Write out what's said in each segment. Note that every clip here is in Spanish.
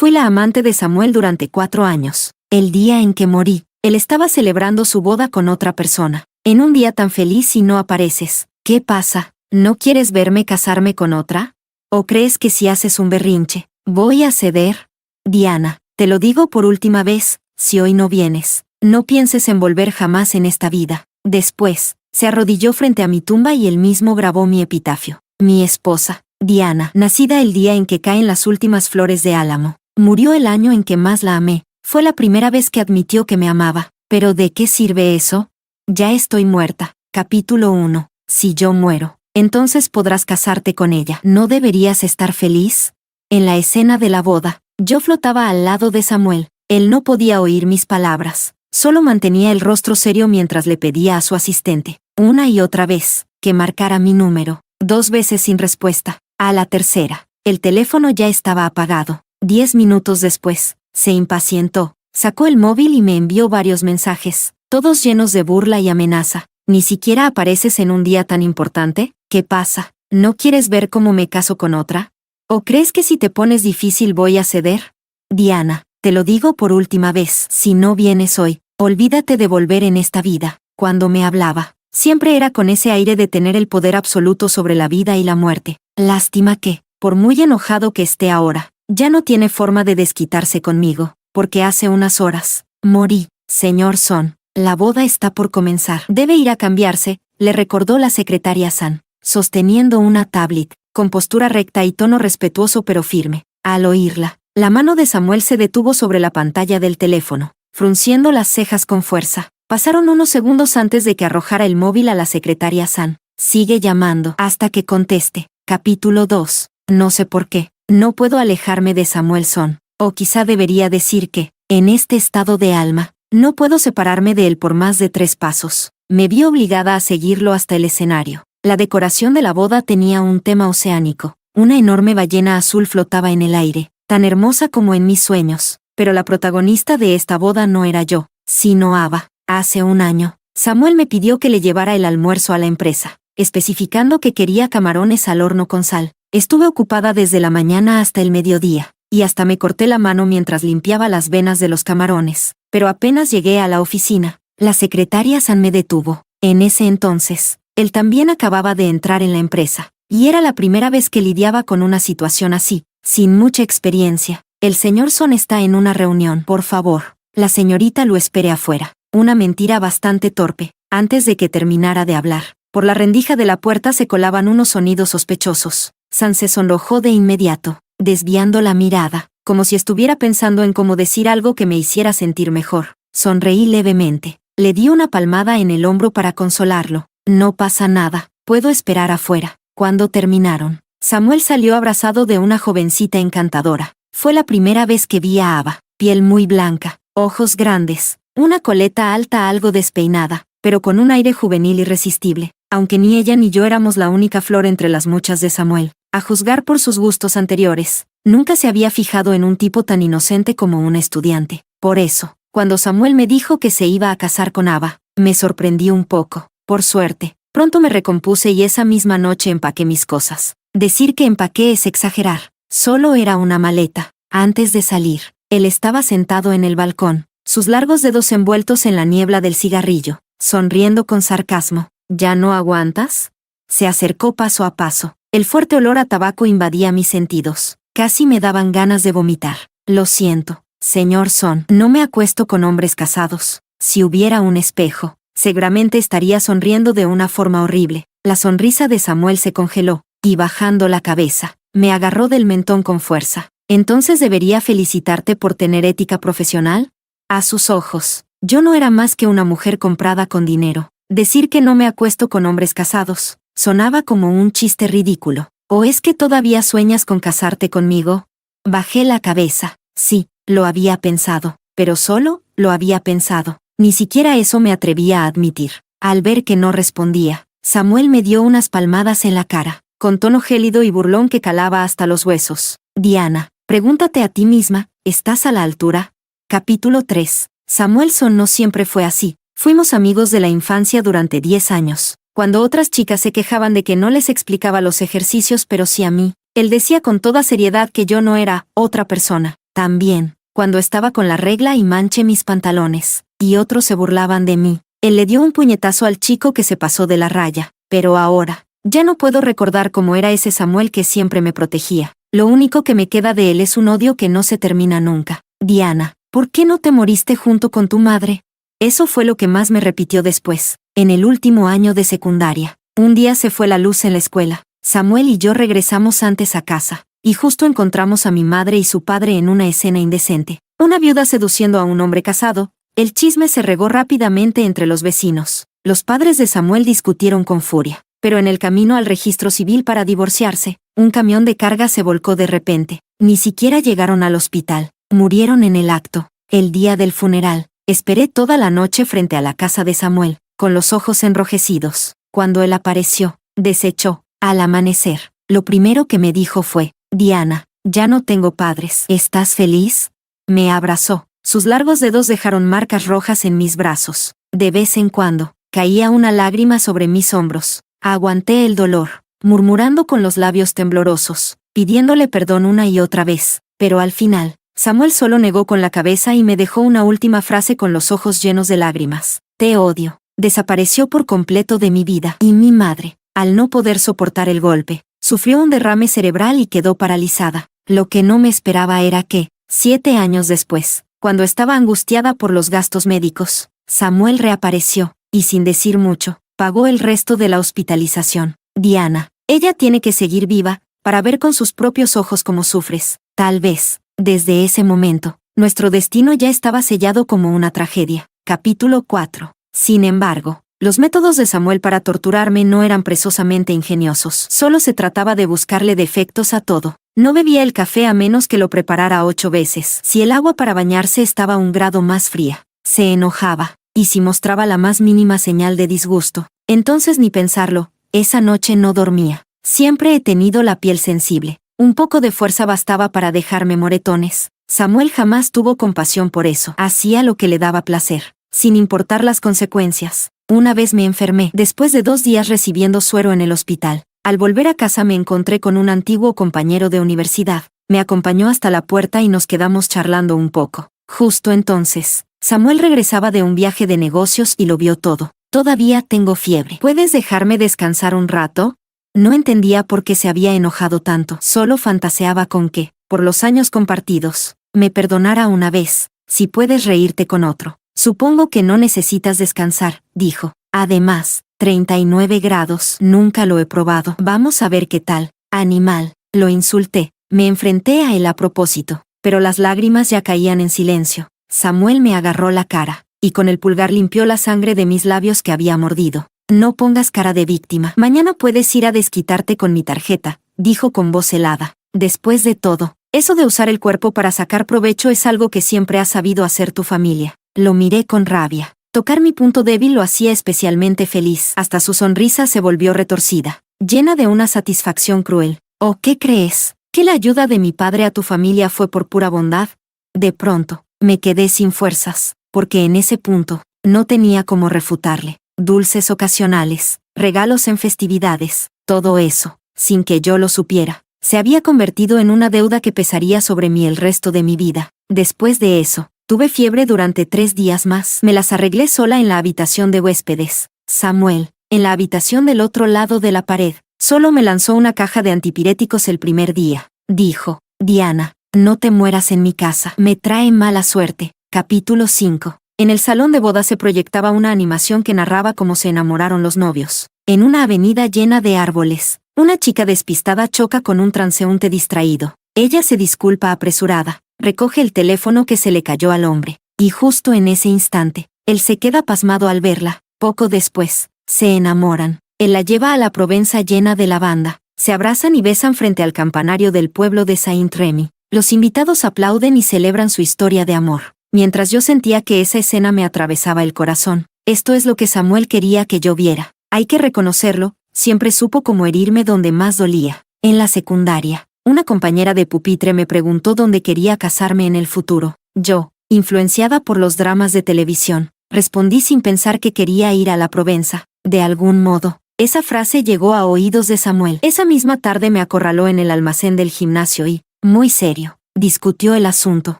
Fui la amante de Samuel durante 4 años. El día en que morí, él estaba celebrando su boda con otra persona. En un día tan feliz y no apareces. ¿Qué pasa? ¿No quieres verme casarme con otra? ¿O crees que si haces un berrinche, voy a ceder? Diana, te lo digo por última vez, si hoy no vienes, no pienses en volver jamás en esta vida. Después, se arrodilló frente a mi tumba y él mismo grabó mi epitafio. Mi esposa, Diana, nacida el día en que caen las últimas flores de álamo, murió el año en que más la amé. Fue la primera vez que admitió que me amaba. ¿Pero de qué sirve eso? Ya estoy muerta. Capítulo 1. Si yo muero, entonces podrás casarte con ella. ¿No deberías estar feliz? En la escena de la boda, yo flotaba al lado de Samuel. Él no podía oír mis palabras. Solo mantenía el rostro serio mientras le pedía a su asistente, una y otra vez, que marcara mi número. 2 veces sin respuesta. A la tercera, el teléfono ya estaba apagado. 10 minutos después, se impacientó, sacó el móvil y me envió varios mensajes, todos llenos de burla y amenaza. ¿Ni siquiera apareces en un día tan importante? ¿Qué pasa? ¿No quieres ver cómo me caso con otra? ¿O crees que si te pones difícil voy a ceder? Diana, te lo digo por última vez, si no vienes hoy, olvídate de volver en esta vida. Cuando me hablaba, siempre era con ese aire de tener el poder absoluto sobre la vida y la muerte. Lástima que, por muy enojado que esté ahora, ya no tiene forma de desquitarse conmigo, porque hace unas horas, morí. Señor Son, la boda está por comenzar. Debe ir a cambiarse, le recordó la secretaria San, sosteniendo una tablet, con postura recta y tono respetuoso pero firme. Al oírla, la mano de Samuel se detuvo sobre la pantalla del teléfono, frunciendo las cejas con fuerza. Pasaron unos segundos antes de que arrojara el móvil a la secretaria San. Sigue llamando hasta que conteste. Capítulo 2. No sé por qué. No puedo alejarme de Samuel Son, o quizá debería decir que, en este estado de alma, no puedo separarme de él por más de 3 pasos. Me vi obligada a seguirlo hasta el escenario. La decoración de la boda tenía un tema oceánico. Una enorme ballena azul flotaba en el aire, tan hermosa como en mis sueños. Pero la protagonista de esta boda no era yo, sino Ava. Hace un año, Samuel me pidió que le llevara el almuerzo a la empresa, especificando que quería camarones al horno con sal. Estuve ocupada desde la mañana hasta el mediodía, y hasta me corté la mano mientras limpiaba las venas de los camarones. Pero apenas llegué a la oficina, la secretaria San me detuvo. En ese entonces, él también acababa de entrar en la empresa, y era la primera vez que lidiaba con una situación así, sin mucha experiencia. El señor Son está en una reunión, por favor. La señorita lo espere afuera. Una mentira bastante torpe. Antes de que terminara de hablar, por la rendija de la puerta se colaban unos sonidos sospechosos. San se sonrojó de inmediato, desviando la mirada, como si estuviera pensando en cómo decir algo que me hiciera sentir mejor. Sonreí levemente. Le di una palmada en el hombro para consolarlo. No pasa nada, puedo esperar afuera. Cuando terminaron, Samuel salió abrazado de una jovencita encantadora. Fue la primera vez que vi a Ava. Piel muy blanca, ojos grandes, una coleta alta algo despeinada, pero con un aire juvenil irresistible. Aunque ni ella ni yo éramos la única flor entre las muchas de Samuel, a juzgar por sus gustos anteriores, nunca se había fijado en un tipo tan inocente como un estudiante. Por eso, cuando Samuel me dijo que se iba a casar con Ava, me sorprendí un poco. Por suerte, pronto me recompuse y esa misma noche empaqué mis cosas. Decir que empaqué es exagerar. Solo era una maleta. Antes de salir, él estaba sentado en el balcón, sus largos dedos envueltos en la niebla del cigarrillo, sonriendo con sarcasmo. ¿Ya no aguantas? Se acercó paso a paso. El fuerte olor a tabaco invadía mis sentidos. Casi me daban ganas de vomitar. Lo siento, señor Son. No me acuesto con hombres casados. Si hubiera un espejo, seguramente estaría sonriendo de una forma horrible. La sonrisa de Samuel se congeló, y bajando la cabeza, me agarró del mentón con fuerza. ¿Entonces debería felicitarte por tener ética profesional? A sus ojos, yo no era más que una mujer comprada con dinero. Decir que no me acuesto con hombres casados sonaba como un chiste ridículo. ¿O es que todavía sueñas con casarte conmigo? Bajé la cabeza. Sí, lo había pensado, pero solo lo había pensado. Ni siquiera eso me atrevía a admitir. Al ver que no respondía, Samuel me dio unas palmadas en la cara, con tono gélido y burlón que calaba hasta los huesos. Diana, pregúntate a ti misma, ¿estás a la altura? Capítulo 3. Samuel Son no siempre fue así. Fuimos amigos de la infancia durante 10 años. Cuando otras chicas se quejaban de que no les explicaba los ejercicios pero sí a mí, él decía con toda seriedad que yo no era otra persona. También, cuando estaba con la regla y manché mis pantalones, y otros se burlaban de mí. Él le dio un puñetazo al chico que se pasó de la raya, pero ahora, ya no puedo recordar cómo era ese Samuel que siempre me protegía. Lo único que me queda de él es un odio que no se termina nunca. Diana, ¿por qué no te moriste junto con tu madre? Eso fue lo que más me repitió después, en el último año de secundaria. Un día se fue la luz en la escuela. Samuel y yo regresamos antes a casa, y justo encontramos a mi madre y su padre en una escena indecente. Una viuda seduciendo a un hombre casado. El chisme se regó rápidamente entre los vecinos. Los padres de Samuel discutieron con furia, pero en el camino al registro civil para divorciarse, un camión de carga se volcó de repente. Ni siquiera llegaron al hospital. Murieron en el acto. El día del funeral, esperé toda la noche frente a la casa de Samuel, con los ojos enrojecidos. Cuando él apareció, desechó. Al amanecer, lo primero que me dijo fue: Diana, ya no tengo padres. ¿Estás feliz? Me abrazó. Sus largos dedos dejaron marcas rojas en mis brazos. De vez en cuando, caía una lágrima sobre mis hombros. Aguanté el dolor, murmurando con los labios temblorosos, pidiéndole perdón una y otra vez. Pero al final, Samuel solo negó con la cabeza y me dejó una última frase con los ojos llenos de lágrimas. Te odio. Desapareció por completo de mi vida. Y mi madre, al no poder soportar el golpe, sufrió un derrame cerebral y quedó paralizada. Lo que no me esperaba era que, 7 años después, cuando estaba angustiada por los gastos médicos, Samuel reapareció, y sin decir mucho, pagó el resto de la hospitalización. Diana, ella tiene que seguir viva, para ver con sus propios ojos cómo sufres. Tal vez, desde ese momento, nuestro destino ya estaba sellado como una tragedia. Capítulo 4. Sin embargo, los métodos de Samuel para torturarme no eran precisamente ingeniosos. Solo se trataba de buscarle defectos a todo. No bebía el café a menos que lo preparara 8 veces. Si el agua para bañarse estaba 1 grado más fría, se enojaba. Y si mostraba la más mínima señal de disgusto, entonces ni pensarlo, esa noche no dormía. Siempre he tenido la piel sensible. Un poco de fuerza bastaba para dejarme moretones. Samuel jamás tuvo compasión por eso. Hacía lo que le daba placer, sin importar las consecuencias. Una vez me enfermé, después de 2 días recibiendo suero en el hospital. Al volver a casa me encontré con un antiguo compañero de universidad. Me acompañó hasta la puerta y nos quedamos charlando un poco. Justo entonces, Samuel regresaba de un viaje de negocios y lo vio todo. Todavía tengo fiebre. ¿Puedes dejarme descansar un rato? No entendía por qué se había enojado tanto. Solo fantaseaba con que, por los años compartidos, me perdonara una vez. Si puedes reírte con otro. Supongo que no necesitas descansar, dijo. Además, 39 grados. Nunca lo he probado. Vamos a ver qué tal. Animal. Lo insulté. Me enfrenté a él a propósito, pero las lágrimas ya caían en silencio. Samuel me agarró la cara, y con el pulgar limpió la sangre de mis labios que había mordido. No pongas cara de víctima. Mañana puedes ir a desquitarte con mi tarjeta, dijo con voz helada. Después de todo, eso de usar el cuerpo para sacar provecho es algo que siempre ha sabido hacer tu familia. Lo miré con rabia. Tocar mi punto débil lo hacía especialmente feliz. Hasta su sonrisa se volvió retorcida, llena de una satisfacción cruel. ¿O qué crees? ¿Que la ayuda de mi padre a tu familia fue por pura bondad? De pronto, me quedé sin fuerzas, porque en ese punto, no tenía cómo refutarle. Dulces ocasionales, regalos en festividades, todo eso, sin que yo lo supiera, se había convertido en una deuda que pesaría sobre mí el resto de mi vida. Después de eso, tuve fiebre durante 3 días más. Me las arreglé sola en la habitación de huéspedes. Samuel, en la habitación del otro lado de la pared, solo me lanzó una caja de antipiréticos el primer día. Dijo: Diana, no te mueras en mi casa. Me trae mala suerte. Capítulo 5. En el salón de bodas se proyectaba una animación que narraba cómo se enamoraron los novios. En una avenida llena de árboles, una chica despistada choca con un transeúnte distraído. Ella se disculpa apresurada, recoge el teléfono que se le cayó al hombre, y justo en ese instante, él se queda pasmado al verla. Poco después, se enamoran. Él la lleva a la Provenza llena de lavanda. Se abrazan y besan frente al campanario del pueblo de Saint-Rémy. Los invitados aplauden y celebran su historia de amor. Mientras yo sentía que esa escena me atravesaba el corazón. Esto es lo que Samuel quería que yo viera. Hay que reconocerlo, siempre supo cómo herirme donde más dolía. En la secundaria, una compañera de pupitre me preguntó dónde quería casarme en el futuro. Yo, influenciada por los dramas de televisión, respondí sin pensar que quería ir a la Provenza. De algún modo, esa frase llegó a oídos de Samuel. Esa misma tarde me acorraló en el almacén del gimnasio y, muy serio, discutió el asunto.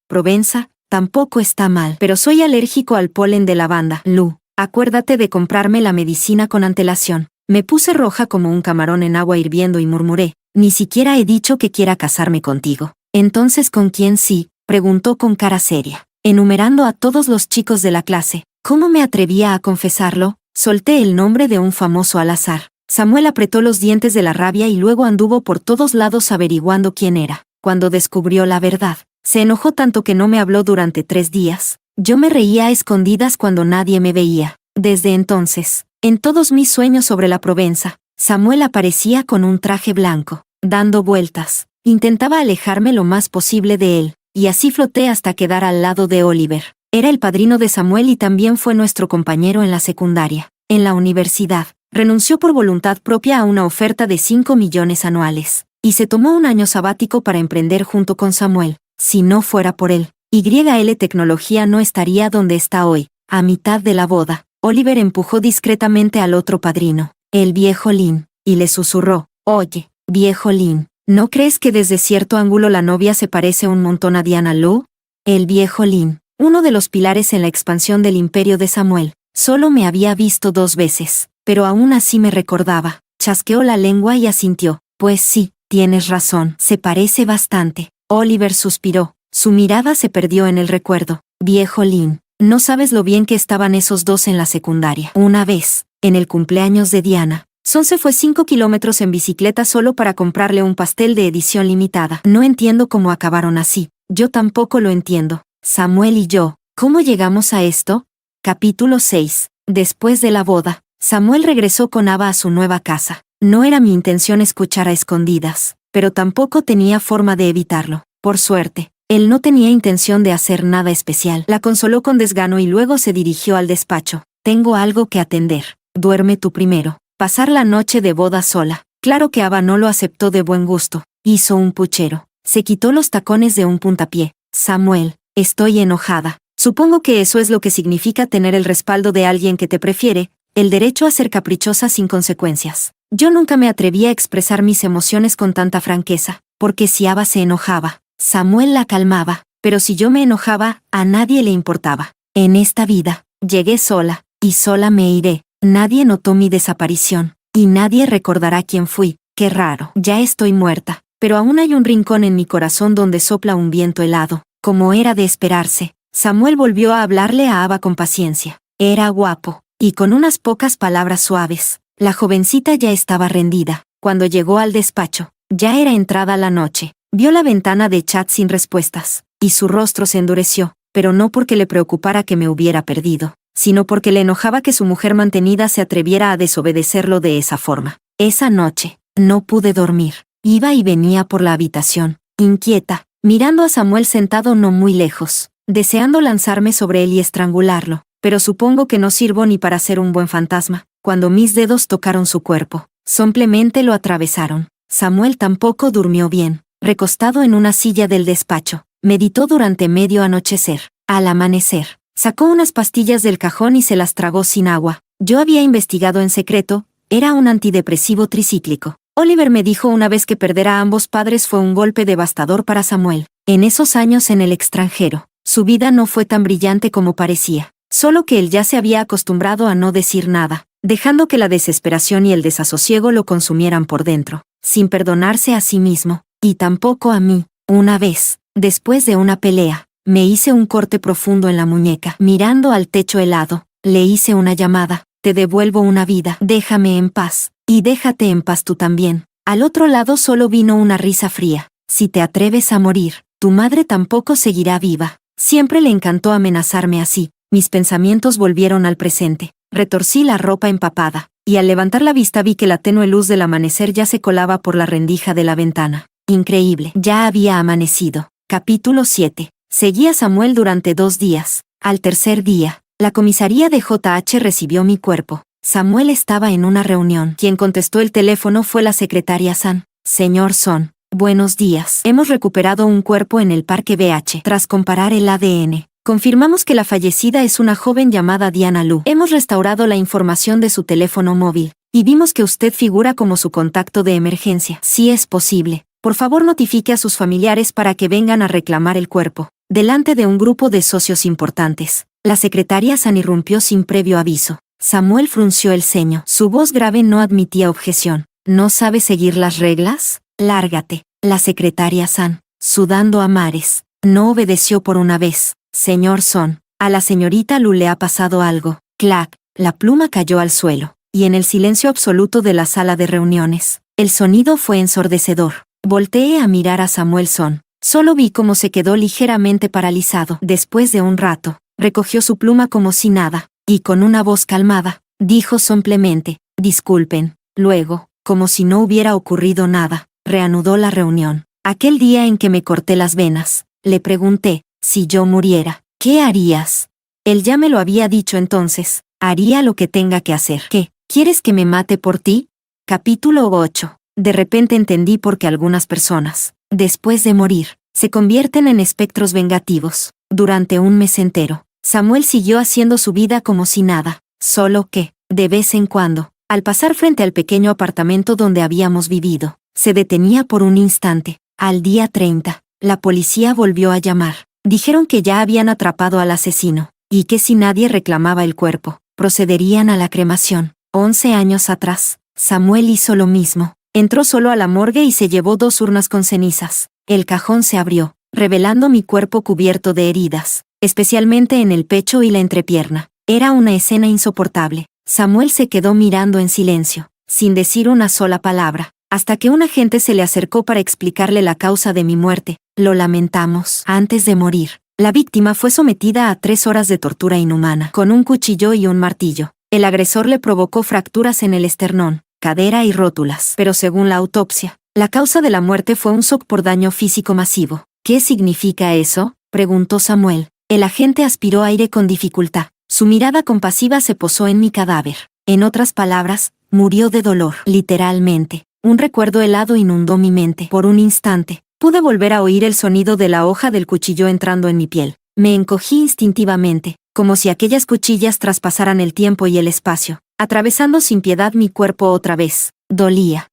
Provenza, tampoco está mal, pero soy alérgico al polen de lavanda. Lu, acuérdate de comprarme la medicina con antelación. Me puse roja como un camarón en agua hirviendo y murmuré, ni siquiera he dicho que quiera casarme contigo. Entonces, ¿con quién sí? Preguntó con cara seria, enumerando a todos los chicos de la clase. ¿Cómo me atrevía a confesarlo? Solté el nombre de un famoso al azar. Samuel apretó los dientes de la rabia y luego anduvo por todos lados averiguando quién era. Cuando descubrió la verdad, se enojó tanto que no me habló durante 3 días. Yo me reía a escondidas cuando nadie me veía. Desde entonces, en todos mis sueños sobre la Provenza, Samuel aparecía con un traje blanco, dando vueltas. Intentaba alejarme lo más posible de él, y así floté hasta quedar al lado de Oliver. Era el padrino de Samuel y también fue nuestro compañero en la secundaria. En la universidad, renunció por voluntad propia a una oferta de 5 millones anuales, y se tomó un año sabático para emprender junto con Samuel. Si no fuera por él, YL Tecnología no estaría donde está hoy. A mitad de la boda, Oliver empujó discretamente al otro padrino, el viejo Lin, y le susurró, «Oye, viejo Lin, ¿no crees que desde cierto ángulo la novia se parece un montón a Diana Lu?» El viejo Lin, uno de los pilares en la expansión del imperio de Samuel, solo me había visto 2 veces, pero aún así me recordaba. Chasqueó la lengua y asintió, «Pues sí, tienes razón, se parece bastante». Oliver suspiró, su mirada se perdió en el recuerdo. «Viejo Lin, no sabes lo bien que estaban esos dos en la secundaria». Una vez, en el cumpleaños de Diana, Son se fue 5 kilómetros en bicicleta solo para comprarle un pastel de edición limitada. No entiendo cómo acabaron así. Yo tampoco lo entiendo. Samuel y yo, ¿cómo llegamos a esto? Capítulo 6. Después de la boda, Samuel regresó con Ava a su nueva casa. No era mi intención escuchar a escondidas, pero tampoco tenía forma de evitarlo. Por suerte, él no tenía intención de hacer nada especial. La consoló con desgano y luego se dirigió al despacho. Tengo algo que atender. Duerme tú primero. Pasar la noche de boda sola. Claro que Ava no lo aceptó de buen gusto. Hizo un puchero. Se quitó los tacones de un puntapié. Samuel, estoy enojada. Supongo que eso es lo que significa tener el respaldo de alguien que te prefiere, el derecho a ser caprichosa sin consecuencias. Yo nunca me atreví a expresar mis emociones con tanta franqueza, porque si Ava se enojaba, Samuel la calmaba, pero si yo me enojaba, a nadie le importaba. En esta vida, llegué sola, y sola me iré. Nadie notó mi desaparición, y nadie recordará quién fui. Qué raro. Ya estoy muerta, pero aún hay un rincón en mi corazón donde sopla un viento helado. Como era de esperarse, Samuel volvió a hablarle a Ava con paciencia. Era guapo, y con unas pocas palabras suaves. La jovencita ya estaba rendida. Cuando llegó al despacho, ya era entrada la noche. Vio la ventana de chat sin respuestas, y su rostro se endureció, pero no porque le preocupara que me hubiera perdido, sino porque le enojaba que su mujer mantenida se atreviera a desobedecerlo de esa forma. Esa noche, no pude dormir. Iba y venía por la habitación, inquieta, mirando a Samuel sentado no muy lejos, deseando lanzarme sobre él y estrangularlo, pero supongo que no sirvo ni para ser un buen fantasma. Cuando mis dedos tocaron su cuerpo, simplemente lo atravesaron. Samuel tampoco durmió bien. Recostado en una silla del despacho, meditó durante medio anochecer. Al amanecer, sacó unas pastillas del cajón y se las tragó sin agua. Yo había investigado en secreto, era un antidepresivo tricíclico. Oliver me dijo una vez que perder a ambos padres fue un golpe devastador para Samuel. En esos años en el extranjero, su vida no fue tan brillante como parecía, solo que él ya se había acostumbrado a no decir nada, dejando que la desesperación y el desasosiego lo consumieran por dentro, sin perdonarse a sí mismo, y tampoco a mí. Una vez, después de una pelea, me hice un corte profundo en la muñeca. Mirando al techo helado, le hice una llamada. Te devuelvo una vida. Déjame en paz. Y déjate en paz tú también. Al otro lado solo vino una risa fría. Si te atreves a morir, tu madre tampoco seguirá viva. Siempre le encantó amenazarme así. Mis pensamientos volvieron al presente. Retorcí la ropa empapada, y al levantar la vista vi que la tenue luz del amanecer ya se colaba por la rendija de la ventana. Increíble. Ya había amanecido. Capítulo 7. Seguí a Samuel durante 2 días. Al tercer día, la comisaría de JH recibió mi cuerpo. Samuel estaba en una reunión. Quien contestó el teléfono fue la secretaria San. Señor Son, buenos días. Hemos recuperado un cuerpo en el parque BH. Tras comparar el ADN, confirmamos que la fallecida es una joven llamada Diana Lu. Hemos restaurado la información de su teléfono móvil, y vimos que usted figura como su contacto de emergencia. Si es posible, Por favor notifique a sus familiares para que vengan a reclamar el cuerpo. Delante de un grupo de socios importantes, la secretaria San irrumpió sin previo aviso. Samuel frunció el ceño. Su voz grave no admitía objeción. ¿No sabes seguir las reglas? Lárgate. La secretaria San, sudando a mares, no obedeció por una vez. Señor Son, a la señorita Lu le ha pasado algo. Clac, la pluma cayó al suelo, y en el silencio absoluto de la sala de reuniones, el sonido fue ensordecedor. Volteé a mirar a Samuel Son. Solo vi cómo se quedó ligeramente paralizado. Después de un rato, recogió su pluma como si nada, y con una voz calmada, dijo somplemente, disculpen. Luego, como si no hubiera ocurrido nada, reanudó la reunión. Aquel día en que me corté las venas, le pregunté, si yo muriera, ¿qué harías? Él ya me lo había dicho entonces, haría lo que tenga que hacer. ¿Qué? ¿Quieres que me mate por ti? Capítulo 8. De repente entendí por qué algunas personas, después de morir, se convierten en espectros vengativos. Durante un mes entero, Samuel siguió haciendo su vida como si nada, solo que, de vez en cuando, al pasar frente al pequeño apartamento donde habíamos vivido, se detenía por un instante. Al día 30, la policía volvió a llamar. Dijeron que ya habían atrapado al asesino, y que si nadie reclamaba el cuerpo, procederían a la cremación. 11 años atrás, Samuel hizo lo mismo. Entró solo a la morgue y se llevó 2 urnas con cenizas. El cajón se abrió, revelando mi cuerpo cubierto de heridas, especialmente en el pecho y la entrepierna. Era una escena insoportable. Samuel se quedó mirando en silencio, sin decir una sola palabra, hasta que un agente se le acercó para explicarle la causa de mi muerte. Lo lamentamos. Antes de morir, la víctima fue sometida a 3 horas de tortura inhumana, con un cuchillo y un martillo. El agresor le provocó fracturas en el esternón, cadera y rótulas. Pero según la autopsia, la causa de la muerte fue un shock por daño físico masivo. ¿Qué significa eso?, preguntó Samuel. El agente aspiró aire con dificultad. Su mirada compasiva se posó en mi cadáver. En otras palabras, murió de dolor. Literalmente. Un recuerdo helado inundó mi mente. Por un instante, pude volver a oír el sonido de la hoja del cuchillo entrando en mi piel. Me encogí instintivamente, como si aquellas cuchillas traspasaran el tiempo y el espacio, atravesando sin piedad mi cuerpo otra vez. Dolía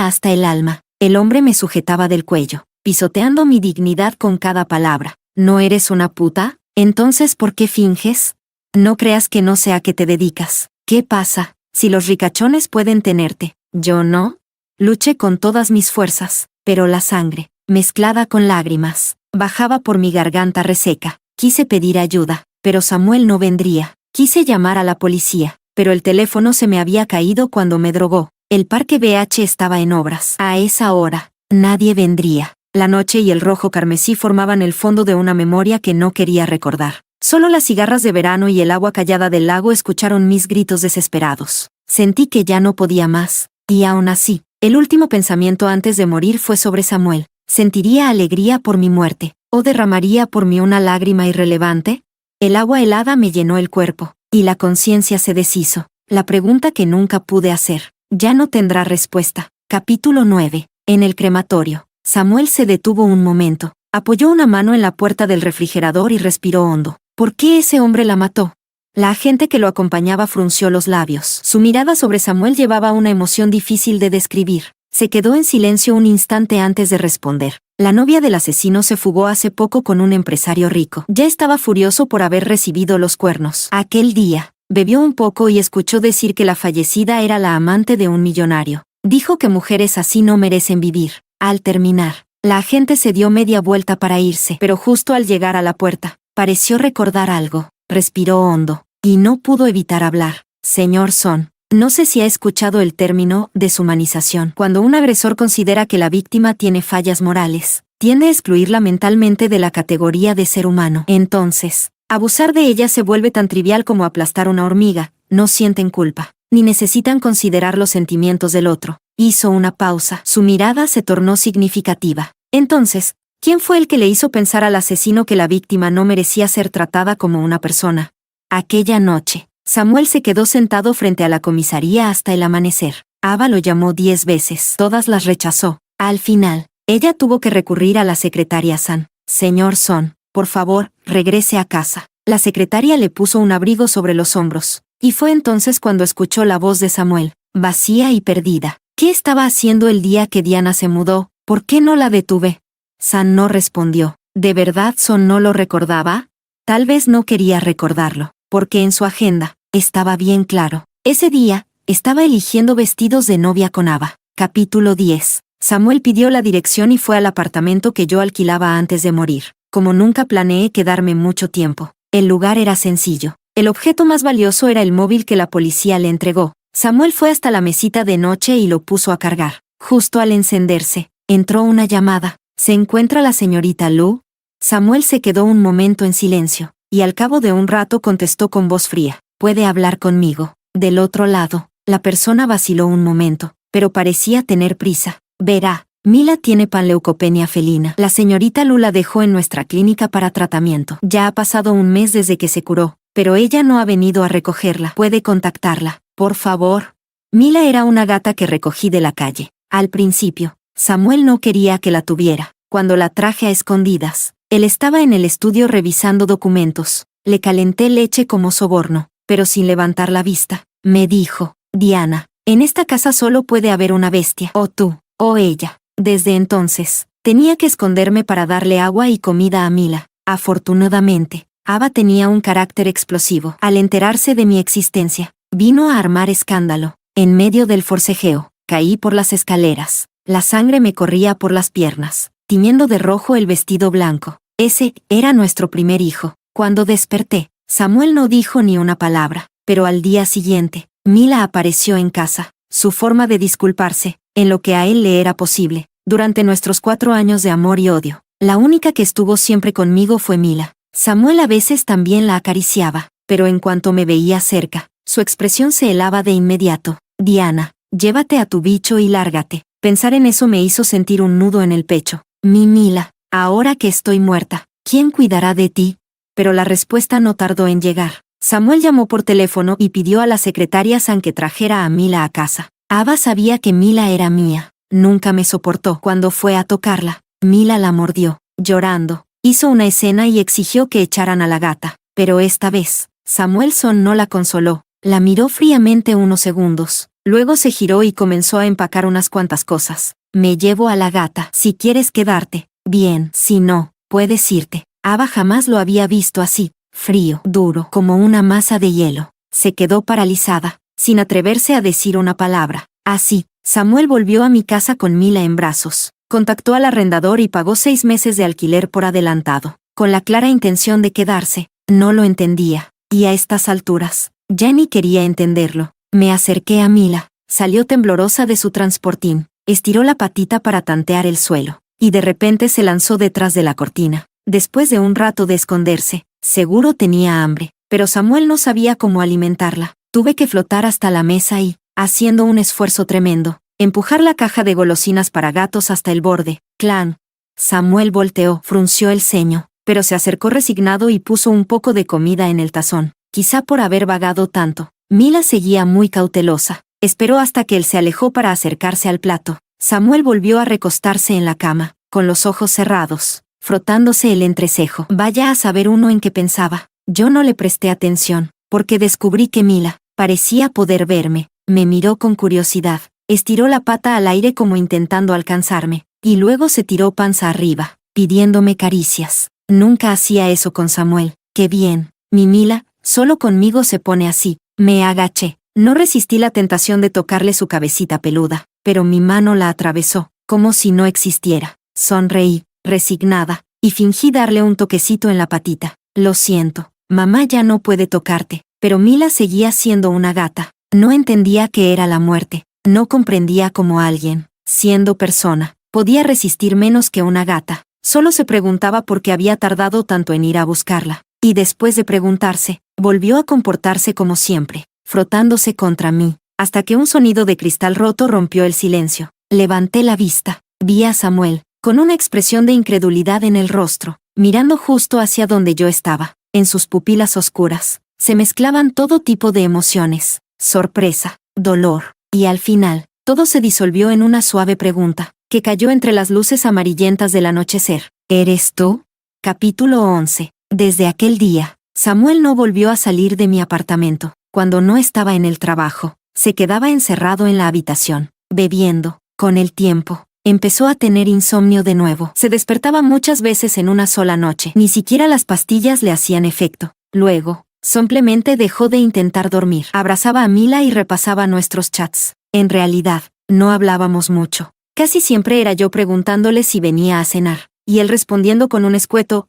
hasta el alma. El hombre me sujetaba del cuello, pisoteando mi dignidad con cada palabra. ¿No eres una puta? Entonces, ¿por qué finges? No creas que no sé a qué te dedicas. ¿Qué pasa? Si los ricachones pueden tenerte, ¿yo no? Luché con todas mis fuerzas, pero la sangre, mezclada con lágrimas, bajaba por mi garganta reseca. Quise pedir ayuda, pero Samuel no vendría. Quise llamar a la policía, pero el teléfono se me había caído cuando me drogó. El parque BH estaba en obras. A esa hora, nadie vendría. La noche y el rojo carmesí formaban el fondo de una memoria que no quería recordar. Solo las cigarras de verano y el agua callada del lago escucharon mis gritos desesperados. Sentí que ya no podía más, y aún así, el último pensamiento antes de morir fue sobre Samuel. ¿Sentiría alegría por mi muerte, o derramaría por mí una lágrima irrelevante? El agua helada me llenó el cuerpo, y la conciencia se deshizo. La pregunta que nunca pude hacer, ya no tendrá respuesta. Capítulo 9. En el crematorio, Samuel se detuvo un momento, apoyó una mano en la puerta del refrigerador y respiró hondo. ¿Por qué ese hombre la mató? La agente que lo acompañaba frunció los labios. Su mirada sobre Samuel llevaba una emoción difícil de describir. Se quedó en silencio un instante antes de responder. La novia del asesino se fugó hace poco con un empresario rico. Ya estaba furioso por haber recibido los cuernos. Aquel día, bebió un poco y escuchó decir que la fallecida era la amante de un millonario. Dijo que mujeres así no merecen vivir. Al terminar, la agente se dio media vuelta para irse, pero justo al llegar a la puerta, pareció recordar algo. Respiró hondo, y no pudo evitar hablar. Señor Son, no sé si ha escuchado el término deshumanización. Cuando un agresor considera que la víctima tiene fallas morales, tiende a excluirla mentalmente de la categoría de ser humano. Entonces, abusar de ella se vuelve tan trivial como aplastar una hormiga. No sienten culpa, ni necesitan considerar los sentimientos del otro. Hizo una pausa. Su mirada se tornó significativa. Entonces, ¿quién fue el que le hizo pensar al asesino que la víctima no merecía ser tratada como una persona? Aquella noche, Samuel se quedó sentado frente a la comisaría hasta el amanecer. Ava lo llamó 10 veces. Todas las rechazó. Al final, ella tuvo que recurrir a la secretaria San. Señor Son, por favor, regrese a casa. La secretaria le puso un abrigo sobre los hombros, y fue entonces cuando escuchó la voz de Samuel, vacía y perdida. ¿Qué estaba haciendo el día que Diana se mudó? ¿Por qué no la detuve? San no respondió. ¿De verdad Son no lo recordaba? Tal vez no quería recordarlo, porque en su agenda estaba bien claro. Ese día, estaba eligiendo vestidos de novia con Ava. Capítulo 10. Samuel pidió la dirección y fue al apartamento que yo alquilaba antes de morir. Como nunca planeé quedarme mucho tiempo, el lugar era sencillo. El objeto más valioso era el móvil que la policía le entregó. Samuel fue hasta la mesita de noche y lo puso a cargar. Justo al encenderse, entró una llamada. ¿Se encuentra la señorita Lu? Samuel se quedó un momento en silencio, y al cabo de un rato contestó con voz fría. ¿Puede hablar conmigo? Del otro lado, la persona vaciló un momento, pero parecía tener prisa. Verá, Mila tiene panleucopenia felina. La señorita Lu la dejó en nuestra clínica para tratamiento. Ya ha pasado un mes desde que se curó, pero ella no ha venido a recogerla. ¿Puede contactarla, por favor? Mila era una gata que recogí de la calle. Al principio, Samuel no quería que la tuviera. Cuando la traje a escondidas, él estaba en el estudio revisando documentos. Le calenté leche como soborno, pero sin levantar la vista. Me dijo, Diana, en esta casa solo puede haber una bestia, o tú, o ella. Desde entonces, tenía que esconderme para darle agua y comida a Mila. Afortunadamente, Ava tenía un carácter explosivo. Al enterarse de mi existencia, vino a armar escándalo. En medio del forcejeo, caí por las escaleras. La sangre me corría por las piernas, tiñendo de rojo el vestido blanco. Ese era nuestro primer hijo. Cuando desperté, Samuel no dijo ni una palabra, pero al día siguiente, Mila apareció en casa. Su forma de disculparse, en lo que a él le era posible. Durante nuestros 4 años de amor y odio, la única que estuvo siempre conmigo fue Mila. Samuel a veces también la acariciaba, pero en cuanto me veía cerca, su expresión se helaba de inmediato. Diana, llévate a tu bicho y lárgate. Pensar en eso me hizo sentir un nudo en el pecho. Mi Mila, ahora que estoy muerta, ¿quién cuidará de ti? Pero la respuesta no tardó en llegar. Samuel llamó por teléfono y pidió a la secretaria San que trajera a Mila a casa. Ava sabía que Mila era mía. Nunca me soportó. Cuando fue a tocarla, Mila la mordió. Llorando, hizo una escena y exigió que echaran a la gata. Pero esta vez, Samuelson no la consoló. La miró fríamente unos segundos. Luego se giró y comenzó a empacar unas cuantas cosas. Me llevo a la gata. Si quieres quedarte, bien. Si no, puedes irte. Ava jamás lo había visto así. Frío, duro, como una masa de hielo. Se quedó paralizada, sin atreverse a decir una palabra. Así, Samuel volvió a mi casa con Mila en brazos. Contactó al arrendador y pagó 6 meses de alquiler por adelantado, con la clara intención de quedarse. No lo entendía, y a estas alturas, ya ni quería entenderlo. Me acerqué a Mila, salió temblorosa de su transportín, estiró la patita para tantear el suelo, y de repente se lanzó detrás de la cortina. Después de un rato de esconderse, seguro tenía hambre, pero Samuel no sabía cómo alimentarla. Tuve que flotar hasta la mesa y, haciendo un esfuerzo tremendo, empujar la caja de golosinas para gatos hasta el borde. ¡Clan! Samuel volteó, frunció el ceño, pero se acercó resignado y puso un poco de comida en el tazón. Quizá por haber vagado tanto, Mila seguía muy cautelosa. Esperó hasta que él se alejó para acercarse al plato. Samuel volvió a recostarse en la cama, con los ojos cerrados, frotándose el entrecejo. Vaya a saber uno en qué pensaba. Yo no le presté atención, porque descubrí que Mila parecía poder verme. Me miró con curiosidad, estiró la pata al aire como intentando alcanzarme, y luego se tiró panza arriba, pidiéndome caricias. Nunca hacía eso con Samuel. Qué bien, mi Mila, solo conmigo se pone así. Me agaché. No resistí la tentación de tocarle su cabecita peluda, pero mi mano la atravesó, como si no existiera. Sonreí, resignada, y fingí darle un toquecito en la patita. Lo siento, mamá ya no puede tocarte. Pero Mila seguía siendo una gata. No entendía qué era la muerte. No comprendía cómo alguien, siendo persona, podía resistir menos que una gata. Solo se preguntaba por qué había tardado tanto en ir a buscarla. Y después de preguntarse, volvió a comportarse como siempre, frotándose contra mí, hasta que un sonido de cristal roto rompió el silencio. Levanté la vista. Vi a Samuel, con una expresión de incredulidad en el rostro, mirando justo hacia donde yo estaba. En sus pupilas oscuras, se mezclaban todo tipo de emociones, sorpresa, dolor, y al final, todo se disolvió en una suave pregunta, que cayó entre las luces amarillentas del anochecer. ¿Eres tú? Capítulo 11. Desde aquel día, Samuel no volvió a salir de mi apartamento. Cuando no estaba en el trabajo, se quedaba encerrado en la habitación, bebiendo. Con el tiempo, Empezó a tener insomnio de nuevo. Se despertaba muchas veces en una sola noche. Ni siquiera las pastillas le hacían efecto. Luego, simplemente dejó de intentar dormir. Abrazaba a Mila y repasaba nuestros chats. En realidad, no hablábamos mucho. Casi siempre era yo preguntándole si venía a cenar, y él respondiendo con un escueto,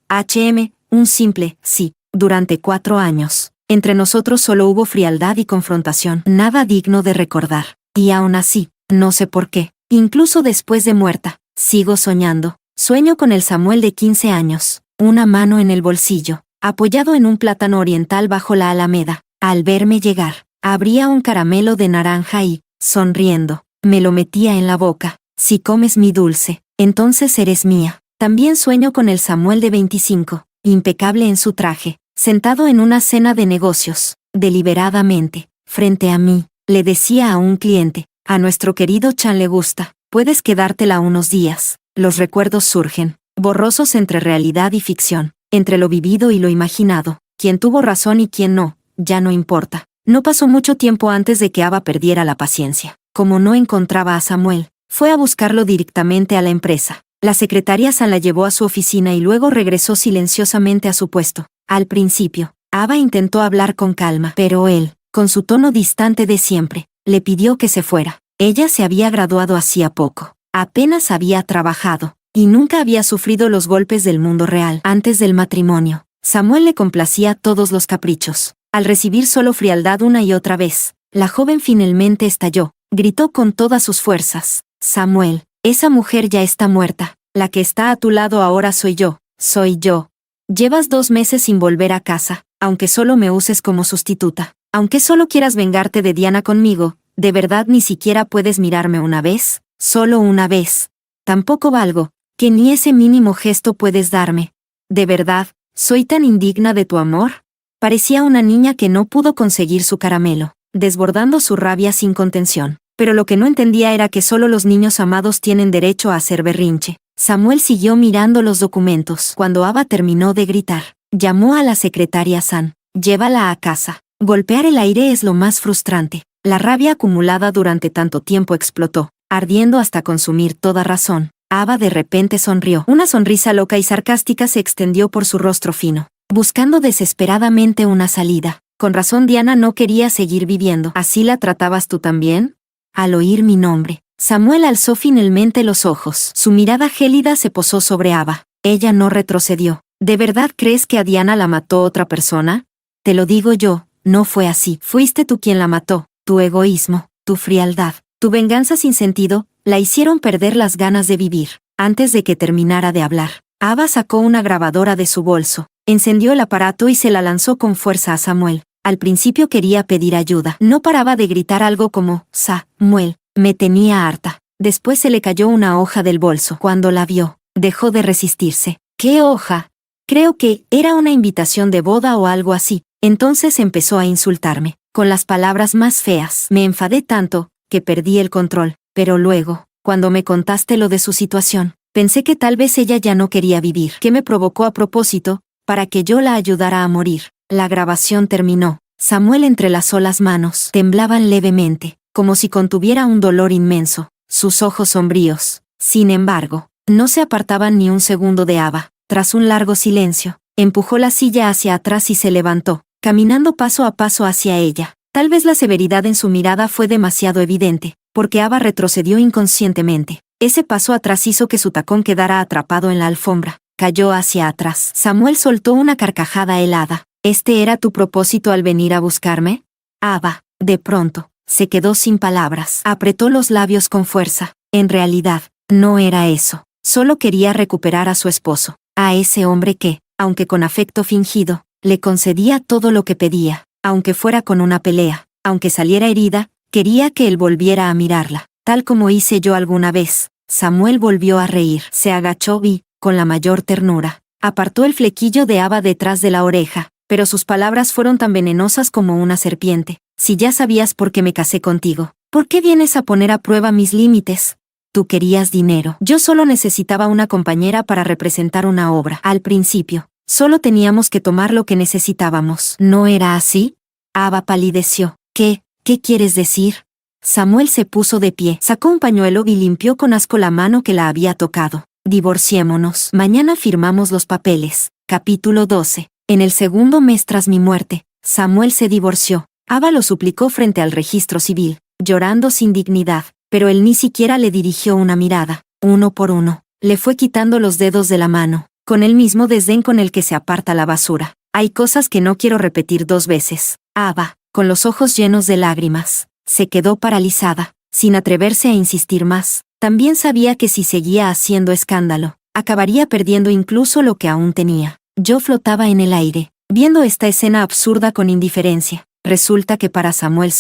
un simple, sí. Durante 4 años, entre nosotros solo hubo frialdad y confrontación, nada digno de recordar. Y aún así, no sé por qué, incluso después de muerta, sigo soñando. Sueño con el Samuel de 15 años, una mano en el bolsillo, apoyado en un plátano oriental bajo la alameda. Al verme llegar, abría un caramelo de naranja y, sonriendo, me lo metía en la boca. Si comes mi dulce, entonces eres mía. También sueño con el Samuel de 25, impecable en su traje, sentado en una cena de negocios, deliberadamente, frente a mí, le decía a un cliente, a nuestro querido Chan le gusta, puedes quedártela unos días. Los recuerdos surgen, borrosos entre realidad y ficción, entre lo vivido y lo imaginado. Quién tuvo razón y quién no, ya no importa. No pasó mucho tiempo antes de que Ava perdiera la paciencia. Como no encontraba a Samuel, fue a buscarlo directamente a la empresa. La secretaria San la llevó a su oficina y luego regresó silenciosamente a su puesto. Al principio, Ava intentó hablar con calma, pero él, con su tono distante de siempre, le pidió que se fuera. Ella se había graduado hacía poco, apenas había trabajado, y nunca había sufrido los golpes del mundo real. Antes del matrimonio, Samuel le complacía todos los caprichos. Al recibir solo frialdad una y otra vez, la joven finalmente estalló, gritó con todas sus fuerzas. Samuel, esa mujer ya está muerta, la que está a tu lado ahora soy yo, soy yo. Llevas 2 meses sin volver a casa, aunque solo me uses como sustituta, aunque solo quieras vengarte de Diana conmigo, ¿de verdad ni siquiera puedes mirarme una vez? Solo una vez. Tampoco valgo, que ni ese mínimo gesto puedes darme. ¿De verdad, soy tan indigna de tu amor? Parecía una niña que no pudo conseguir su caramelo, desbordando su rabia sin contención. Pero lo que no entendía era que solo los niños amados tienen derecho a hacer berrinche. Samuel siguió mirando los documentos. Cuando Ava terminó de gritar, llamó a la secretaria San. Llévala a casa. Golpear el aire es lo más frustrante. La rabia acumulada durante tanto tiempo explotó, ardiendo hasta consumir toda razón. Ava de repente sonrió. Una sonrisa loca y sarcástica se extendió por su rostro fino, buscando desesperadamente una salida. Con razón Diana no quería seguir viviendo. ¿Así la tratabas tú también? Al oír mi nombre, Samuel alzó finalmente los ojos. Su mirada gélida se posó sobre Ava. Ella no retrocedió. ¿De verdad crees que a Diana la mató otra persona? Te lo digo yo, no fue así. Fuiste tú quien la mató. Tu egoísmo, tu frialdad, tu venganza sin sentido, la hicieron perder las ganas de vivir. Antes de que terminara de hablar, Ava sacó una grabadora de su bolso, encendió el aparato y se la lanzó con fuerza a Samuel. Al principio quería pedir ayuda. No paraba de gritar algo como, Samuel, me tenía harta. Después se le cayó una hoja del bolso. Cuando la vio, dejó de resistirse. ¿Qué hoja? Creo que era una invitación de boda o algo así. Entonces empezó a insultarme, con las palabras más feas. Me enfadé tanto, que perdí el control. Pero luego, cuando me contaste lo de su situación, pensé que tal vez ella ya no quería vivir. ¿Qué me provocó a propósito? Para que yo la ayudara a morir. La grabación terminó. Samuel entrelazó las manos. Temblaban levemente, como si contuviera un dolor inmenso. Sus ojos sombríos, sin embargo, no se apartaban ni un segundo de Ava. Tras un largo silencio, empujó la silla hacia atrás y se levantó, caminando paso a paso hacia ella. Tal vez la severidad en su mirada fue demasiado evidente, porque Ava retrocedió inconscientemente. Ese paso atrás hizo que su tacón quedara atrapado en la alfombra. Cayó hacia atrás. Samuel soltó una carcajada helada. ¿Este era tu propósito al venir a buscarme? Ava, de pronto, se quedó sin palabras. Apretó los labios con fuerza. En realidad, no era eso. Solo quería recuperar a su esposo, a ese hombre que, aunque con afecto fingido, le concedía todo lo que pedía, aunque fuera con una pelea, aunque saliera herida, quería que él volviera a mirarla, tal como hice yo alguna vez. Samuel volvió a reír. Se agachó y, con la mayor ternura, apartó el flequillo de Ava detrás de la oreja. Pero sus palabras fueron tan venenosas como una serpiente. Si ya sabías por qué me casé contigo, ¿por qué vienes a poner a prueba mis límites? Tú querías dinero. Yo solo necesitaba una compañera para representar una obra. Al principio, solo teníamos que tomar lo que necesitábamos. ¿No era así? Ava palideció. ¿Qué quieres decir? Samuel se puso de pie, sacó un pañuelo y limpió con asco la mano que la había tocado. Divorciémonos. Mañana firmamos los papeles. Capítulo 12. En el segundo mes tras mi muerte, Samuel se divorció. Ava lo suplicó frente al registro civil, llorando sin dignidad, pero él ni siquiera le dirigió una mirada. Uno por uno, le fue quitando los dedos de la mano, con el mismo desdén con el que se aparta la basura. Hay cosas que no quiero repetir 2 veces. Ava, con los ojos llenos de lágrimas, se quedó paralizada, sin atreverse a insistir más. También sabía que si seguía haciendo escándalo, acabaría perdiendo incluso lo que aún tenía. Yo flotaba en el aire, viendo esta escena absurda con indiferencia. Resulta que para Samuel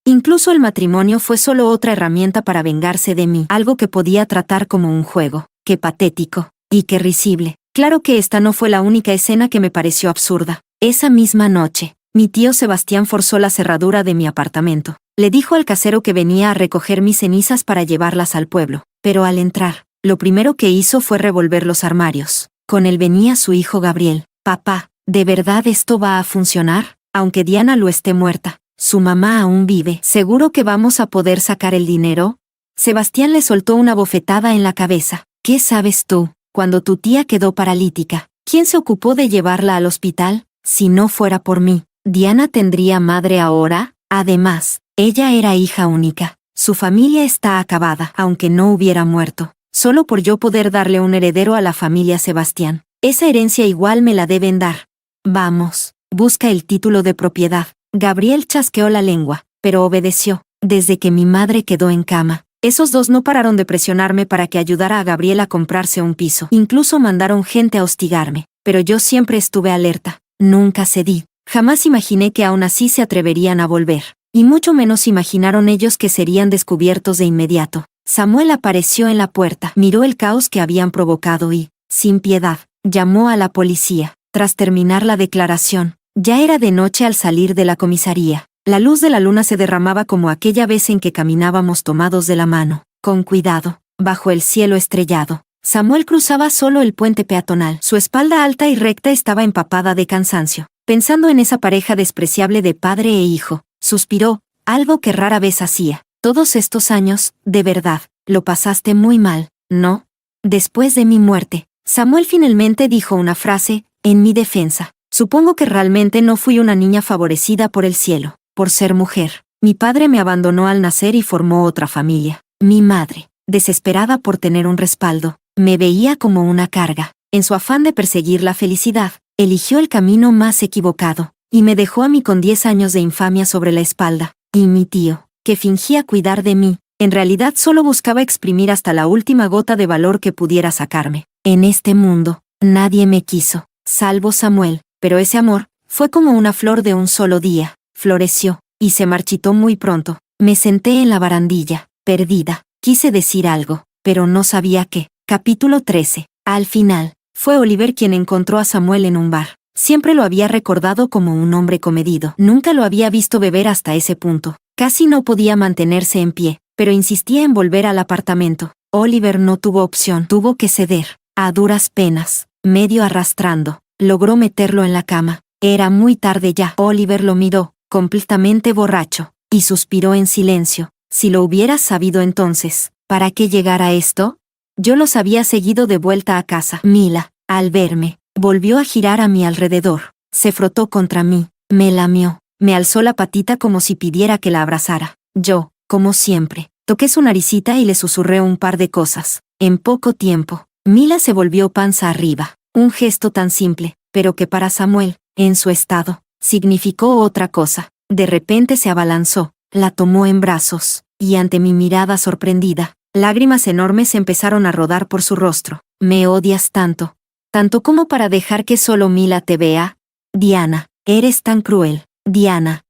incluso el matrimonio fue solo otra herramienta para vengarse de mí, algo que podía tratar como un juego. Qué patético, y qué risible. Claro que esta no fue la única escena que me pareció absurda. Esa misma noche, mi tío Sebastián forzó la cerradura de mi apartamento. Le dijo al casero que venía a recoger mis cenizas para llevarlas al pueblo, pero al entrar, lo primero que hizo fue revolver los armarios. Con él venía su hijo Gabriel. Papá, ¿de verdad esto va a funcionar? Aunque Diana lo esté muerta, su mamá aún vive. ¿Seguro que vamos a poder sacar el dinero? Sebastián le soltó una bofetada en la cabeza. ¿Qué sabes tú? Cuando tu tía quedó paralítica, ¿quién se ocupó de llevarla al hospital? Si no fuera por mí, ¿Diana tendría madre ahora? Además, ella era hija única. Su familia está acabada, aunque no hubiera muerto. Solo por yo poder darle un heredero a la familia Sebastián. Esa herencia igual me la deben dar. Vamos, busca el título de propiedad. Gabriel chasqueó la lengua, pero obedeció. Desde que mi madre quedó en cama, esos dos no pararon de presionarme para que ayudara a Gabriel a comprarse un piso. Incluso mandaron gente a hostigarme, pero yo siempre estuve alerta. Nunca cedí. Jamás imaginé que aún así se atreverían a volver. Y mucho menos imaginaron ellos que serían descubiertos de inmediato. Samuel apareció en la puerta, miró el caos que habían provocado y, sin piedad, llamó a la policía. Tras terminar la declaración, ya era de noche al salir de la comisaría. La luz de la luna se derramaba como aquella vez en que caminábamos tomados de la mano, con cuidado, bajo el cielo estrellado. Samuel cruzaba solo el puente peatonal. Su espalda alta y recta estaba empapada de cansancio. Pensando en esa pareja despreciable de padre e hijo, suspiró, algo que rara vez hacía. Todos estos años, de verdad, lo pasaste muy mal, ¿no? Después de mi muerte, Samuel finalmente dijo una frase, en mi defensa. Supongo que realmente no fui una niña favorecida por el cielo, por ser mujer. Mi padre me abandonó al nacer y formó otra familia. Mi madre, desesperada por tener un respaldo, me veía como una carga. En su afán de perseguir la felicidad, eligió el camino más equivocado, y me dejó a mí con 10 años de infamia sobre la espalda. Y mi tío, que fingía cuidar de mí, en realidad solo buscaba exprimir hasta la última gota de valor que pudiera sacarme. En este mundo, nadie me quiso, salvo Samuel, pero ese amor fue como una flor de un solo día. Floreció, y se marchitó muy pronto. Me senté en la barandilla, perdida. Quise decir algo, pero no sabía qué. Capítulo 13. Al final, fue Oliver quien encontró a Samuel en un bar. Siempre lo había recordado como un hombre comedido. Nunca lo había visto beber hasta ese punto. Casi no podía mantenerse en pie, pero insistía en volver al apartamento. Oliver no tuvo opción. Tuvo que ceder. A duras penas, medio arrastrando, logró meterlo en la cama. Era muy tarde ya. Oliver lo miró, completamente borracho, y suspiró en silencio. Si lo hubieras sabido entonces, ¿para qué llegar a esto? Yo los había seguido de vuelta a casa. Mila, al verme, volvió a girar a mi alrededor. Se frotó contra mí, me lamió, me alzó la patita como si pidiera que la abrazara. Yo, como siempre, toqué su naricita y le susurré un par de cosas. En poco tiempo, Mila se volvió panza arriba. Un gesto tan simple, pero que para Samuel, en su estado, significó otra cosa. De repente se abalanzó, la tomó en brazos, y ante mi mirada sorprendida, lágrimas enormes empezaron a rodar por su rostro. ¿Me odias tanto? ¿Tanto como para dejar que solo Mila te vea? Diana, eres tan cruel. Diana.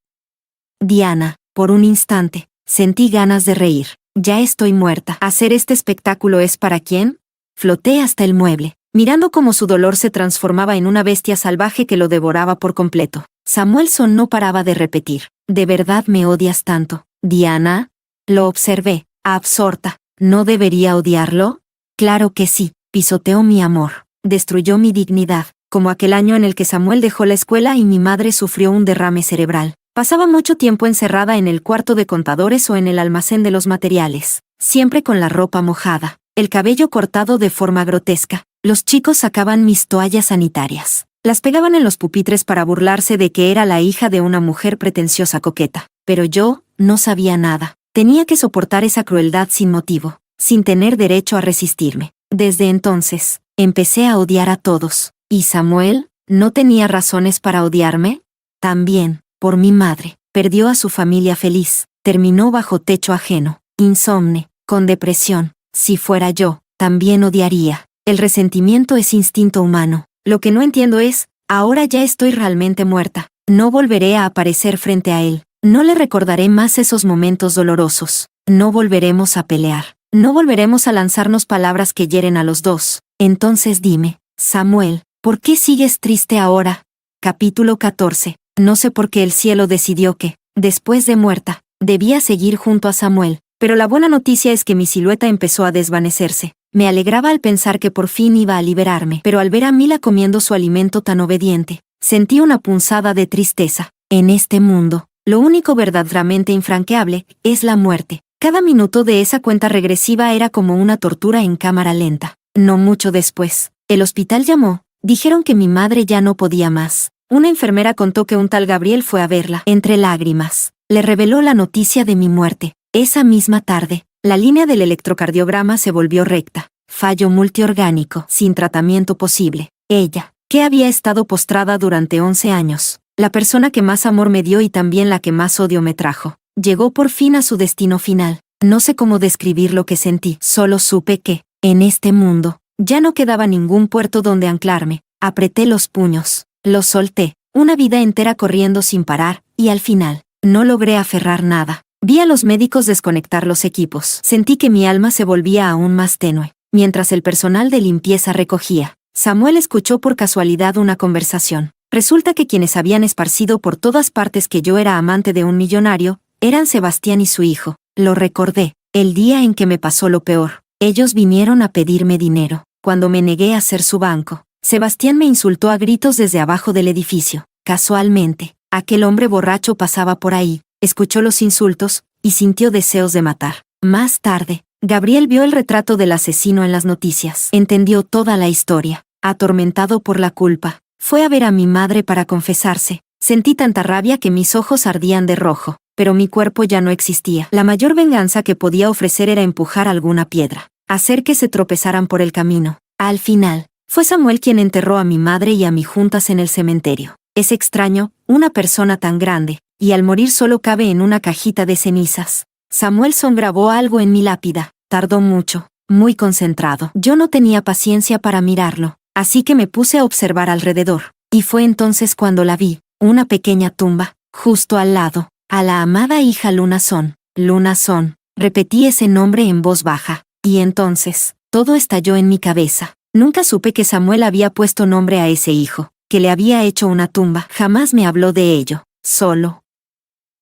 Diana, por un instante, sentí ganas de reír. Ya estoy muerta. ¿Hacer este espectáculo es para quién? Floté hasta el mueble, mirando cómo su dolor se transformaba en una bestia salvaje que lo devoraba por completo. Samuelson no paraba de repetir. ¿De verdad me odias tanto, Diana? Lo observé, absorta. ¿No debería odiarlo? Claro que sí. Pisoteó mi amor. Destruyó mi dignidad, como aquel año en el que Samuel dejó la escuela y mi madre sufrió un derrame cerebral. Pasaba mucho tiempo encerrada en el cuarto de contadores o en el almacén de los materiales, siempre con la ropa mojada, el cabello cortado de forma grotesca. Los chicos sacaban mis toallas sanitarias. Las pegaban en los pupitres para burlarse de que era la hija de una mujer pretenciosa coqueta. Pero yo no sabía nada. Tenía que soportar esa crueldad sin motivo, sin tener derecho a resistirme. Desde entonces, empecé a odiar a todos. ¿Y Samuel no tenía razones para odiarme? También, por mi madre, perdió a su familia feliz, terminó bajo techo ajeno, insomne, con depresión. Si fuera yo, también odiaría. El resentimiento es instinto humano. Lo que no entiendo es, ahora ya estoy realmente muerta. No volveré a aparecer frente a él. No le recordaré más esos momentos dolorosos. No volveremos a pelear. No volveremos a lanzarnos palabras que hieren a los dos. Entonces dime, Samuel, ¿por qué sigues triste ahora? Capítulo 14. No sé por qué el cielo decidió que, después de muerta, debía seguir junto a Samuel. Pero la buena noticia es que mi silueta empezó a desvanecerse. Me alegraba al pensar que por fin iba a liberarme, pero al ver a Mila comiendo su alimento tan obediente, sentí una punzada de tristeza. En este mundo, lo único verdaderamente infranqueable es la muerte. Cada minuto de esa cuenta regresiva era como una tortura en cámara lenta. No mucho después, el hospital llamó. Dijeron que mi madre ya no podía más. Una enfermera contó que un tal Gabriel fue a verla. Entre lágrimas, le reveló la noticia de mi muerte. Esa misma tarde, la línea del electrocardiograma se volvió recta. Fallo multiorgánico, sin tratamiento posible. Ella, que había estado postrada durante 11 años, la persona que más amor me dio y también la que más odio me trajo, llegó por fin a su destino final. No sé cómo describir lo que sentí, solo supe que, en este mundo, ya no quedaba ningún puerto donde anclarme. Apreté los puños, los solté, una vida entera corriendo sin parar, y al final, no logré aferrar nada. Vi a los médicos desconectar los equipos. Sentí que mi alma se volvía aún más tenue. Mientras el personal de limpieza recogía, Samuel escuchó por casualidad una conversación. Resulta que quienes habían esparcido por todas partes que yo era amante de un millonario, eran Sebastián y su hijo. Lo recordé, el día en que me pasó lo peor. Ellos vinieron a pedirme dinero. Cuando me negué a ser su banco, Sebastián me insultó a gritos desde abajo del edificio. Casualmente, aquel hombre borracho pasaba por ahí. Escuchó los insultos, y sintió deseos de matar. Más tarde, Gabriel vio el retrato del asesino en las noticias. Entendió toda la historia. Atormentado por la culpa, fue a ver a mi madre para confesarse. Sentí tanta rabia que mis ojos ardían de rojo, pero mi cuerpo ya no existía. La mayor venganza que podía ofrecer era empujar alguna piedra, hacer que se tropezaran por el camino. Al final, fue Samuel quien enterró a mi madre y a mí juntas en el cementerio. Es extraño, una persona tan grande, y al morir solo cabe en una cajita de cenizas. Samuelson grabó algo en mi lápida. Tardó mucho, muy concentrado. Yo no tenía paciencia para mirarlo, así que me puse a observar alrededor. Y fue entonces cuando la vi, una pequeña tumba, justo al lado, a la amada hija Lunazón. Lunazón. Repetí ese nombre en voz baja. Y entonces, todo estalló en mi cabeza. Nunca supe que Samuel había puesto nombre a ese hijo, que le había hecho una tumba. Jamás me habló de ello. Solo.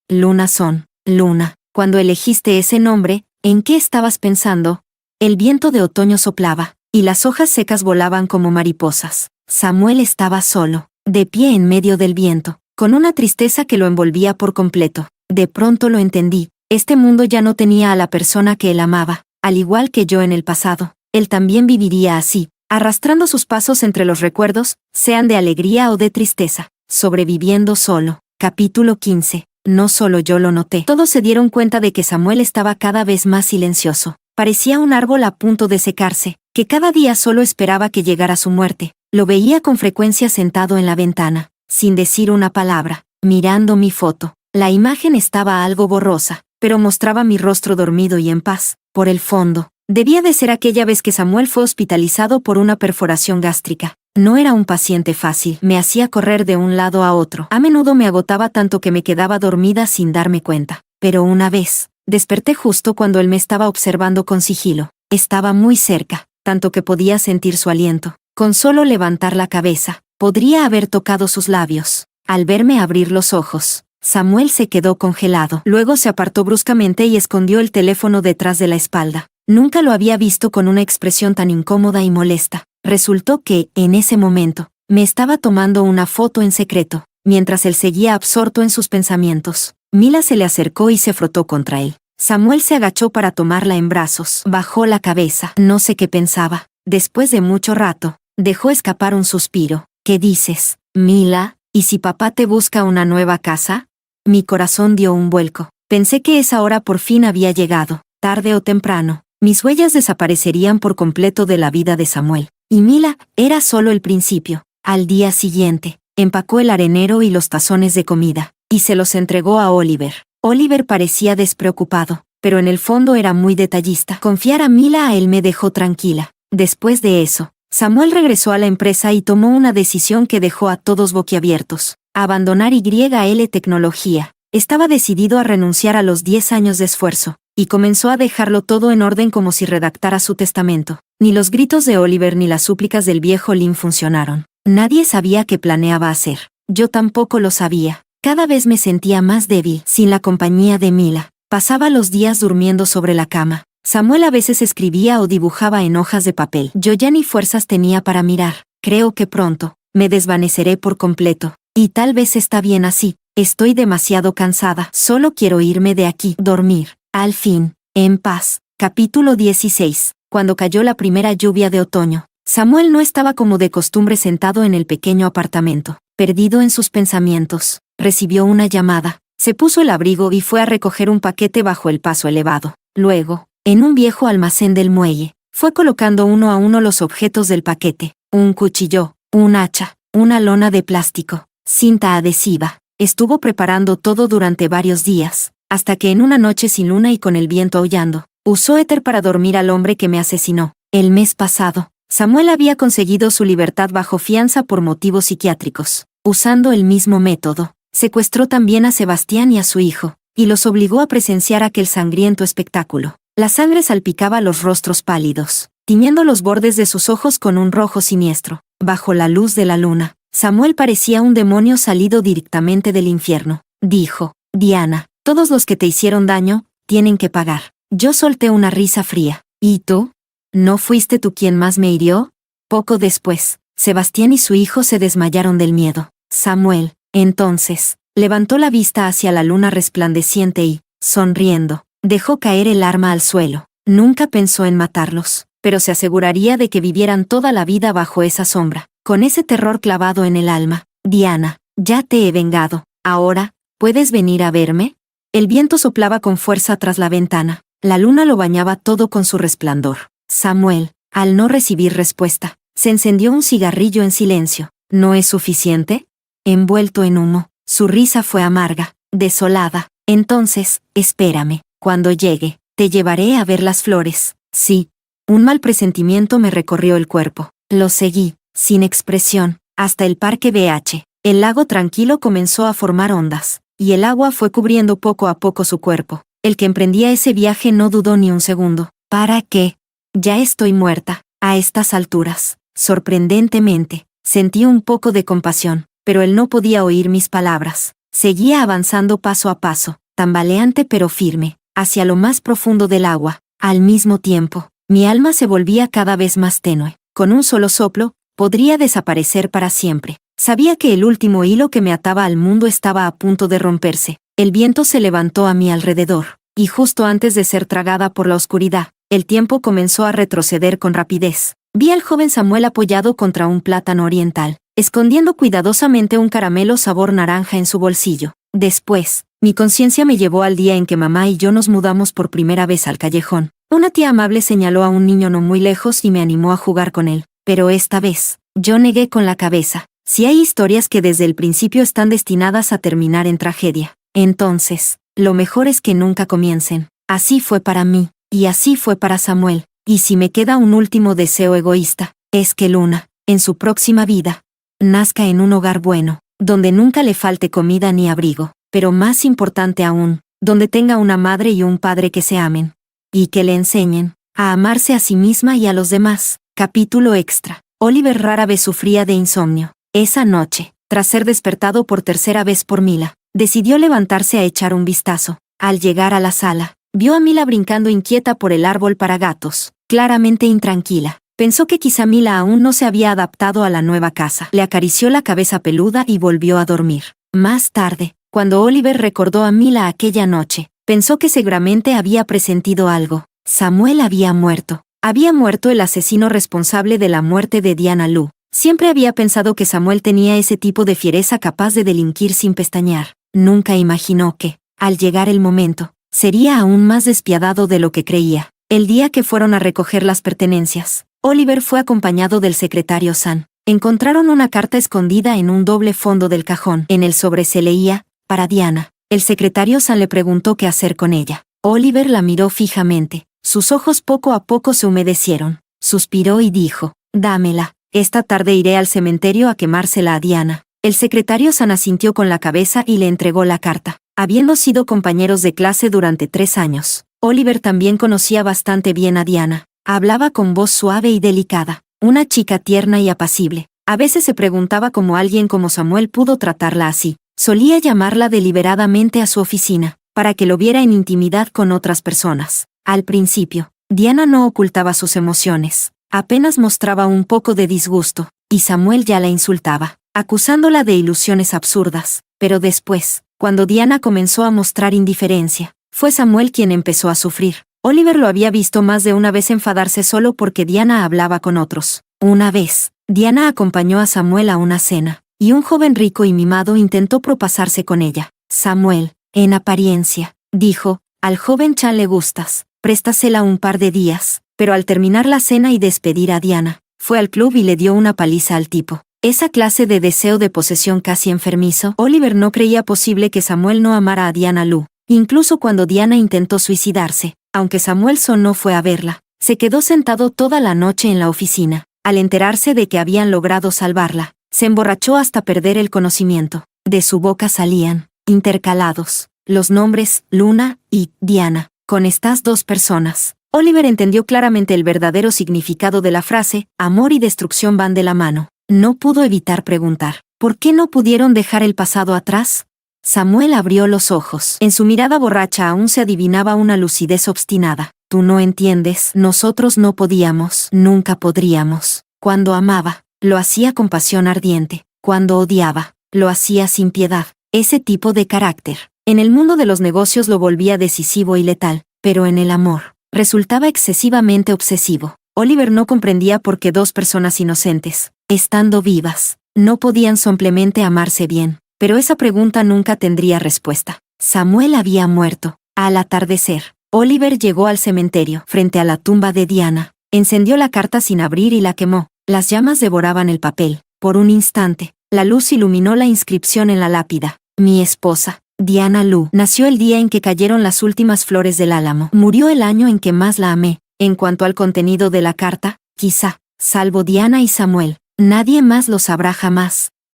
Lunazón. Luna. Cuando elegiste ese nombre, ¿en qué estabas pensando? El viento de otoño soplaba, y las hojas secas volaban como mariposas. Samuel estaba solo, de pie en medio del viento, con una tristeza que lo envolvía por completo. De pronto lo entendí. Este mundo ya no tenía a la persona que él amaba. Al igual que yo en el pasado, él también viviría así, arrastrando sus pasos entre los recuerdos, sean de alegría o de tristeza, sobreviviendo solo. Capítulo 15. No solo yo lo noté. Todos se dieron cuenta de que Samuel estaba cada vez más silencioso. Parecía un árbol a punto de secarse, que cada día solo esperaba que llegara su muerte. Lo veía con frecuencia sentado en la ventana, sin decir una palabra, mirando mi foto. La imagen estaba algo borrosa, pero mostraba mi rostro dormido y en paz. Por el fondo, debía de ser aquella vez que Samuel fue hospitalizado por una perforación gástrica. No era un paciente fácil, me hacía correr de un lado a otro. A menudo me agotaba tanto que me quedaba dormida sin darme cuenta. Pero una vez, desperté justo cuando él me estaba observando con sigilo. Estaba muy cerca, tanto que podía sentir su aliento. Con solo levantar la cabeza, podría haber tocado sus labios. Al verme abrir los ojos, Samuel se quedó congelado. Luego se apartó bruscamente y escondió el teléfono detrás de la espalda. Nunca lo había visto con una expresión tan incómoda y molesta. Resultó que, en ese momento, me estaba tomando una foto en secreto. mientras él seguía absorto en sus pensamientos. Mila se le acercó y se frotó contra él. Samuel se agachó para tomarla en brazos. Bajó la cabeza. No sé qué pensaba. Después de mucho rato, dejó escapar un suspiro. ¿Qué dices, Mila? ¿Y si papá te busca una nueva casa? Mi corazón dio un vuelco. Pensé que esa hora por fin había llegado. Tarde o temprano, mis huellas desaparecerían por completo de la vida de Samuel. Y Mila era solo el principio. Al día siguiente, empacó el arenero y los tazones de comida, y se los entregó a Oliver. Oliver parecía despreocupado, pero en el fondo era muy detallista. Confiar a Mila a él me dejó tranquila. Después de eso, Samuel regresó a la empresa y tomó una decisión que dejó a todos boquiabiertos. Abandonar YL Tecnología. Estaba decidido a renunciar a los 10 años de esfuerzo, y comenzó a dejarlo todo en orden como si redactara su testamento. Ni los gritos de Oliver ni las súplicas del viejo Lynn funcionaron. Nadie sabía qué planeaba hacer. Yo tampoco lo sabía. Cada vez me sentía más débil sin la compañía de Mila. Pasaba los días durmiendo sobre la cama. Samuel a veces escribía o dibujaba en hojas de papel. Yo ya ni fuerzas tenía para mirar. Creo que pronto me desvaneceré por completo. Y tal vez está bien así. Estoy demasiado cansada. Solo quiero irme de aquí, dormir. Al fin, en paz. Capítulo 16. Cuando cayó la primera lluvia de otoño, Samuel no estaba como de costumbre sentado en el pequeño apartamento. Perdido en sus pensamientos, recibió una llamada. Se puso el abrigo y fue a recoger un paquete bajo el paso elevado. Luego, en un viejo almacén del muelle, fue colocando uno a uno los objetos del paquete. Un cuchillo, un hacha, una lona de plástico, cinta adhesiva. Estuvo preparando todo durante varios días, hasta que en una noche sin luna y con el viento aullando, usó éter para dormir al hombre que me asesinó. El mes pasado, Samuel había conseguido su libertad bajo fianza por motivos psiquiátricos. Usando el mismo método, secuestró también a Sebastián y a su hijo, y los obligó a presenciar aquel sangriento espectáculo. La sangre salpicaba los rostros pálidos, tiñendo los bordes de sus ojos con un rojo siniestro. Bajo la luz de la luna, Samuel parecía un demonio salido directamente del infierno. Dijo: Diana, todos los que te hicieron daño, tienen que pagar. Yo solté una risa fría. ¿Y tú? ¿No fuiste tú quien más me hirió? Poco después, Sebastián y su hijo se desmayaron del miedo. Samuel, entonces, levantó la vista hacia la luna resplandeciente y, sonriendo, dejó caer el arma al suelo. Nunca pensó en matarlos, pero se aseguraría de que vivieran toda la vida bajo esa sombra, con ese terror clavado en el alma. Diana, ya te he vengado. Ahora, ¿puedes venir a verme? El viento soplaba con fuerza tras la ventana. La luna lo bañaba todo con su resplandor. Samuel, al no recibir respuesta, se encendió un cigarrillo en silencio. ¿No es suficiente? Envuelto en humo, su risa fue amarga, desolada. Entonces, espérame. Cuando llegue, te llevaré a ver las flores. Sí. Un mal presentimiento me recorrió el cuerpo. Lo seguí, sin expresión, hasta el parque BH. El lago tranquilo comenzó a formar ondas, y el agua fue cubriendo poco a poco su cuerpo. El que emprendía ese viaje no dudó ni un segundo. ¿Para qué? Ya estoy muerta, a estas alturas. Sorprendentemente, sentí un poco de compasión, pero él no podía oír mis palabras. Seguía avanzando paso a paso, tambaleante pero firme, hacia lo más profundo del agua. Al mismo tiempo, mi alma se volvía cada vez más tenue. Con un solo soplo, podría desaparecer para siempre. Sabía que el último hilo que me ataba al mundo estaba a punto de romperse. El viento se levantó a mi alrededor, y justo antes de ser tragada por la oscuridad, el tiempo comenzó a retroceder con rapidez. Vi al joven Samuel apoyado contra un plátano oriental, escondiendo cuidadosamente un caramelo sabor naranja en su bolsillo. Después, mi conciencia me llevó al día en que mamá y yo nos mudamos por primera vez al callejón. Una tía amable señaló a un niño no muy lejos y me animó a jugar con él. Pero esta vez, yo negué con la cabeza. Si hay historias que desde el principio están destinadas a terminar en tragedia, entonces, lo mejor es que nunca comiencen. Así fue para mí, y así fue para Samuel. Y si me queda un último deseo egoísta, es que Luna, en su próxima vida, nazca en un hogar bueno, donde nunca le falte comida ni abrigo, pero más importante aún, donde tenga una madre y un padre que se amen, y que le enseñen a amarse a sí misma y a los demás. Capítulo extra. Oliver rara vez sufría de insomnio. Esa noche, tras ser despertado por tercera vez por Mila, decidió levantarse a echar un vistazo. Al llegar a la sala, vio a Mila brincando inquieta por el árbol para gatos, claramente intranquila. Pensó que quizá Mila aún no se había adaptado a la nueva casa. Le acarició la cabeza peluda y volvió a dormir. Más tarde, cuando Oliver recordó a Mila aquella noche, pensó que seguramente había presentido algo. Samuel había muerto. Había muerto el asesino responsable de la muerte de Diana Lu. Siempre había pensado que Samuel tenía ese tipo de fiereza capaz de delinquir sin pestañear. Nunca imaginó que, al llegar el momento, sería aún más despiadado de lo que creía. El día que fueron a recoger las pertenencias, Oliver fue acompañado del secretario San. Encontraron una carta escondida en un doble fondo del cajón. En el sobre se leía, para Diana. El secretario San le preguntó qué hacer con ella. Oliver la miró fijamente. Sus ojos poco a poco se humedecieron. Suspiró y dijo, dámela. Esta tarde iré al cementerio a quemársela a Diana. El secretario San asintió con la cabeza y le entregó la carta. Habiendo sido compañeros de clase durante 3 años, Oliver también conocía bastante bien a Diana. Hablaba con voz suave y delicada, una chica tierna y apacible. A veces se preguntaba cómo alguien como Samuel pudo tratarla así. Solía llamarla deliberadamente a su oficina, para que lo viera en intimidad con otras personas. Al principio, Diana no ocultaba sus emociones. Apenas mostraba un poco de disgusto, y Samuel ya la insultaba, acusándola de ilusiones absurdas. Pero después, cuando Diana comenzó a mostrar indiferencia, fue Samuel quien empezó a sufrir. Oliver lo había visto más de una vez enfadarse solo porque Diana hablaba con otros. Una vez, Diana acompañó a Samuel a una cena, y un joven rico y mimado intentó propasarse con ella. Samuel, en apariencia, dijo, al joven Chan le gustas, préstasela un par de días. Pero al terminar la cena y despedir a Diana, fue al club y le dio una paliza al tipo. Esa clase de deseo de posesión casi enfermizo. Oliver no creía posible que Samuel no amara a Diana Lu. Incluso cuando Diana intentó suicidarse, aunque Samuel no fue a verla, se quedó sentado toda la noche en la oficina. Al enterarse de que habían logrado salvarla, se emborrachó hasta perder el conocimiento. De su boca salían, intercalados, los nombres Luna y Diana. Con estas dos personas, Oliver entendió claramente el verdadero significado de la frase, amor y destrucción van de la mano. No pudo evitar preguntar, ¿por qué no pudieron dejar el pasado atrás? Samuel abrió los ojos. En su mirada borracha aún se adivinaba una lucidez obstinada. Tú no entiendes, nosotros no podíamos, nunca podríamos. Cuando amaba, lo hacía con pasión ardiente. Cuando odiaba, lo hacía sin piedad. Ese tipo de carácter, en el mundo de los negocios lo volvía decisivo y letal, pero en el amor, resultaba excesivamente obsesivo. Oliver no comprendía por qué dos personas inocentes, estando vivas, no podían simplemente amarse bien, pero esa pregunta nunca tendría respuesta. Samuel había muerto. Al atardecer, Oliver llegó al cementerio, frente a la tumba de Diana, encendió la carta sin abrir y la quemó. Las llamas devoraban el papel. Por un instante, la luz iluminó la inscripción en la lápida. Mi esposa, Diana Lu, nació el día en que cayeron las últimas flores del álamo. Murió el año en que más la amé. En cuanto al contenido de la carta, quizá, salvo Diana y Samuel, nadie más lo sabrá jamás.